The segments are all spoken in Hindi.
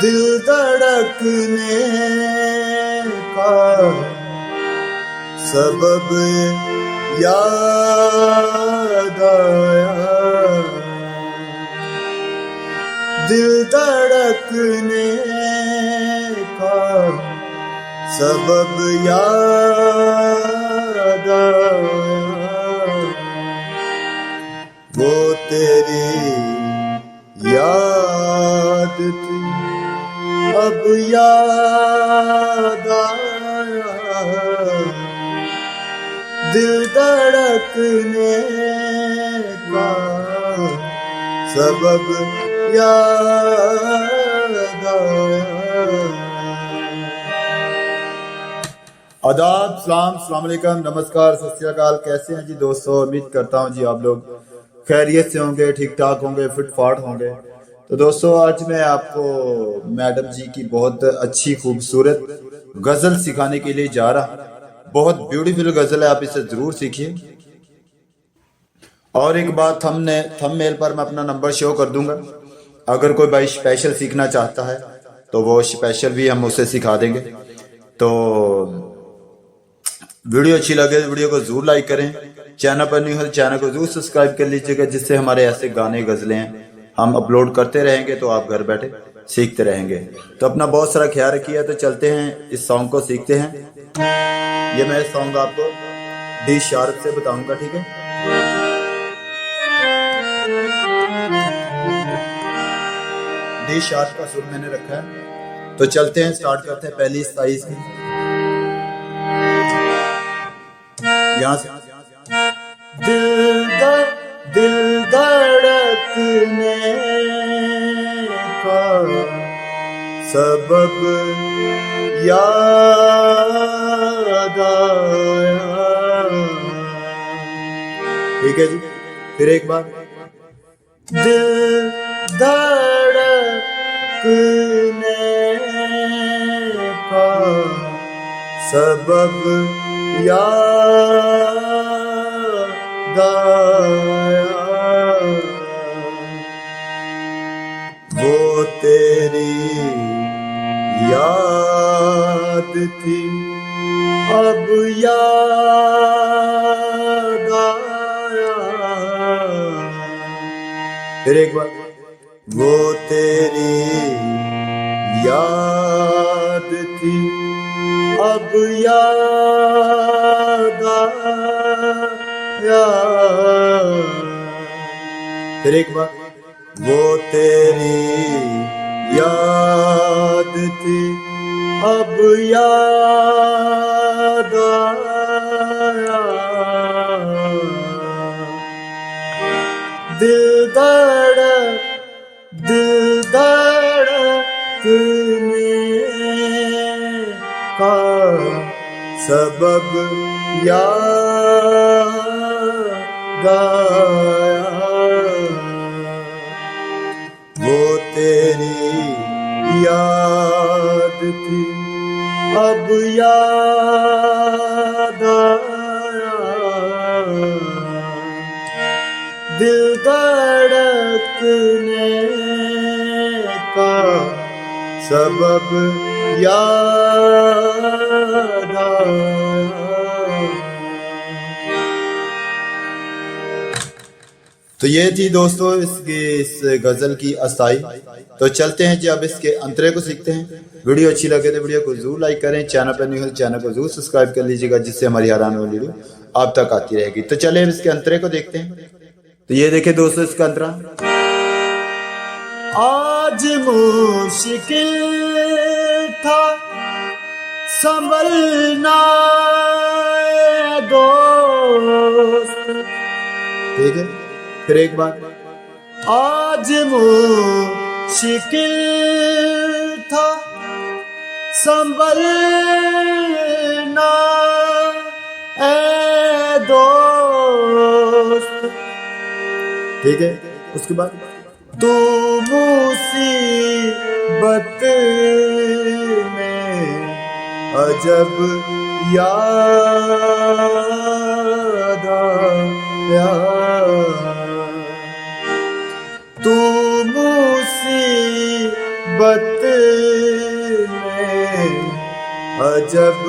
दिल धड़कने का सबब याद आया, दिल धड़कने का सबब याद आया, वो तेरी याद थी अब याद आया, दिल धड़कने का सबब याद आया। आदाब, सलाम अलैकुम, नमस्कार, सत श्री अकाल। कैसे हैं जी दोस्तों? उम्मीद करता हूं जी आप लोग खैरियत से होंगे, ठीक ठाक होंगे, फिट फाट होंगे। तो दोस्तों आज मैं आपको मैडम जी की बहुत अच्छी खूबसूरत गजल सिखाने के लिए जा रहा। बहुत ब्यूटीफुल गजल है, आप इसे जरूर सीखिए। और एक बात, थंबनेल पर मैं अपना नंबर शो कर दूंगा। अगर कोई भाई स्पेशल सीखना चाहता है तो वो स्पेशल भी हम उसे सिखा देंगे। तो वीडियो अच्छी लगे तो वीडियो को जरूर लाइक करें। चैनल पर नहीं हो तो चैनल को जरूर सब्सक्राइब कर लीजिएगा, जिससे हमारे ऐसे गाने गजलें हैं हम अपलोड करते रहेंगे तो आप घर बैठे सीखते रहेंगे। तो अपना बहुत सारा ख्याल रखिए। तो चलते हैं इस सॉन्ग को सीखते हैं। ये मैं सॉन्ग आपको डी शार्प से बताऊंगा, ठीक है? डी शार्प का सुर मैंने रखा है। तो चलते हैं, स्टार्ट करते हैं पहली 27 की। यहाँ से दिल धड़कने का सबब याद आया, ठीक है जी। फिर एक बार, दिल धड़कने का सबब याद आया, वो तेरी याद थी अब याद आया। फिर एक बार, वो तेरी याद थी अब याद आया। फिर एक बार, वो तेरी याद थी अब याद आया, दिल धड़कने का सबब याद आया, वो तेरी याद थी अब याद आया, दिल धड़कने का सबब याद आया। तो ये थी दोस्तों इस गजल की असाई। तो चलते हैं जी, अब इसके अंतरे को सीखते हैं। वीडियो अच्छी लगे तो वीडियो को जरूर लाइक करें। चैनल पर नहीं हो तो चैनल को जरूर सब्सक्राइब कर लीजिएगा, जिससे हमारी हर आने वाली वीडियो आप तक आती रहेगी। तो चलिए इसके अंतरे को देखते हैं। तो ये देखिए दोस्तों इसका अंतरा। आज मुश्किल था संभलना दोस्त, ठीक है? फिर एक बार, आज मुश्किल था संभलना ए दोस्त, ठीक है? उसके बाद, तू मुसीबत में अजब याद आया, तू मुसीबत मुसीबत में अजब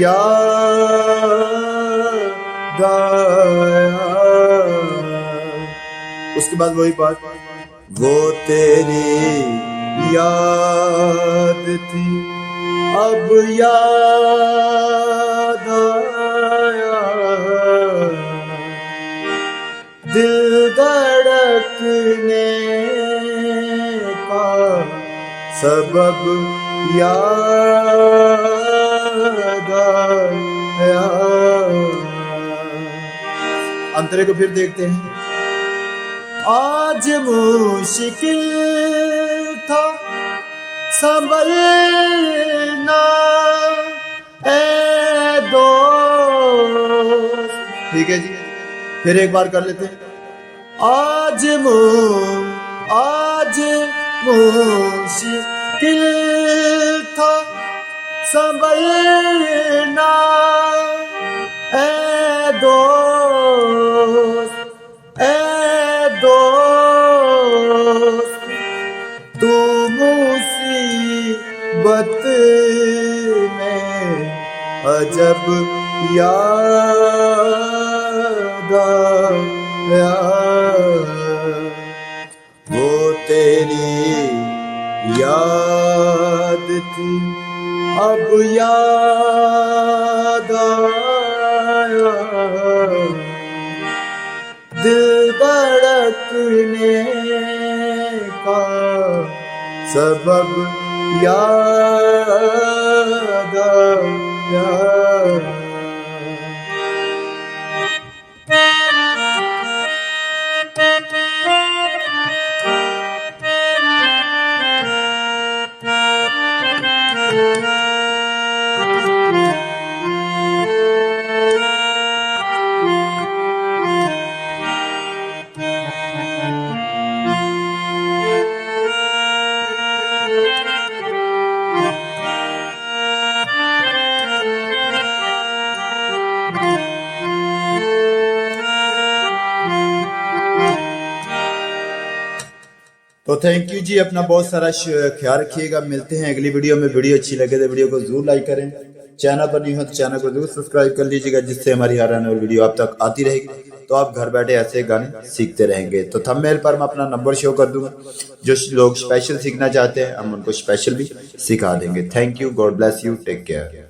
याद आया। उसके बाद वही बात, वो तेरी याद थी अब याद आया, दिल धड़कने का सबब याद आया। अंतरे को फिर देखते हैं। आज मुश्किल था संभलना ए दोस्त। ठीक है जी, फिर एक बार कर लेते हैं। आज मुश्किल था संभलना ए दोस्त, तू मुसीबत में अजब याद आया, वो तेरी याद थी अब याद आया, दिल धड़कने का सबब याद आया। तो थैंक यू जी, अपना बहुत सारा ख्याल रखिएगा। मिलते हैं अगली वीडियो में। वीडियो अच्छी लगे तो वीडियो को जरूर लाइक करें, चैनल पर नहीं हो तो चैनल को जरूर सब्सक्राइब कर लीजिएगा, जिससे हमारी हर आने वाली वीडियो आप तक आती रहेगी। तो आप घर बैठे ऐसे गाने सीखते रहेंगे। तो थंबनेल पर मैं अपना नंबर शो कर दूंगा, जो लोग स्पेशल सीखना चाहते हैं हम उनको स्पेशल भी सिखा देंगे। Thank you, God bless you, take care.